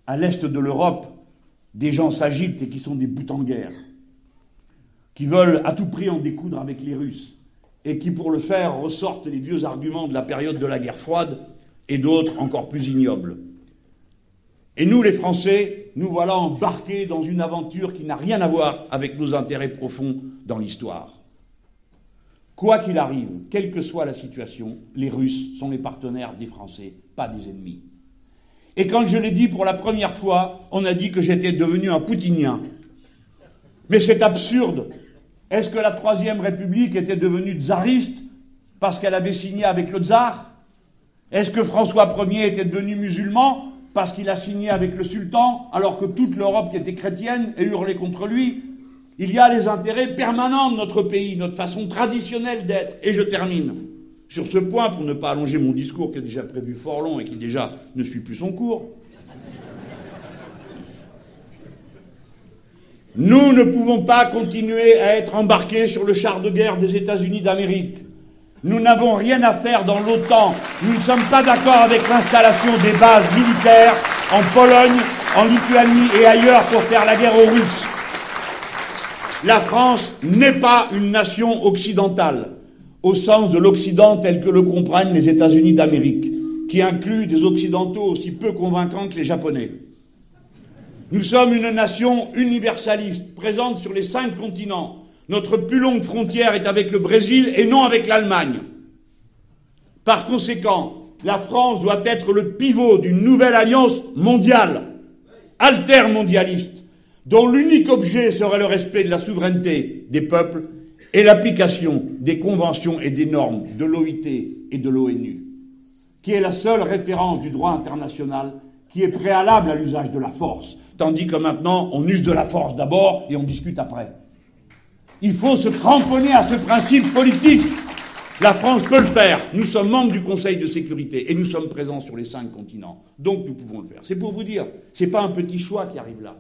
à l'est de l'Europe, des gens s'agitent et qui sont des buts en guerre, qui veulent à tout prix en découdre avec les Russes, et qui, pour le faire, ressortent les vieux arguments de la période de la guerre froide et d'autres encore plus ignobles. Et nous, les Français, nous voilà embarqués dans une aventure qui n'a rien à voir avec nos intérêts profonds dans l'histoire. Quoi qu'il arrive, quelle que soit la situation, les Russes sont les partenaires des Français, pas des ennemis. Et quand je l'ai dit pour la première fois, on a dit que j'étais devenu un poutinien. Mais c'est absurde. Est-ce que la Troisième République était devenue tsariste parce qu'elle avait signé avec le tsar? Est-ce que François Ier était devenu musulman parce qu'il a signé avec le sultan, alors que toute l'Europe qui était chrétienne et hurlait contre lui? Il y a les intérêts permanents de notre pays, notre façon traditionnelle d'être. Et je termine sur ce point, pour ne pas allonger mon discours qui est déjà prévu fort long et qui déjà ne suit plus son cours. Nous ne pouvons pas continuer à être embarqués sur le char de guerre des États-Unis d'Amérique. Nous n'avons rien à faire dans l'OTAN. Nous ne sommes pas d'accord avec l'installation des bases militaires en Pologne, en Lituanie et ailleurs pour faire la guerre aux Russes. La France n'est pas une nation occidentale, au sens de l'Occident tel que le comprennent les États-Unis d'Amérique, qui inclut des Occidentaux aussi peu convaincants que les Japonais. Nous sommes une nation universaliste, présente sur les 5 continents. Notre plus longue frontière est avec le Brésil et non avec l'Allemagne. Par conséquent, la France doit être le pivot d'une nouvelle alliance mondiale, altermondialiste, dont l'unique objet serait le respect de la souveraineté des peuples et l'application des conventions et des normes de l'OIT et de l'ONU, qui est la seule référence du droit international qui est préalable à l'usage de la force, tandis que maintenant, on use de la force d'abord et on discute après. Il faut se cramponner à ce principe politique. La France peut le faire. Nous sommes membres du Conseil de sécurité et nous sommes présents sur les 5 continents. Donc nous pouvons le faire. C'est pour vous dire, c'est pas un petit choix qui arrive là.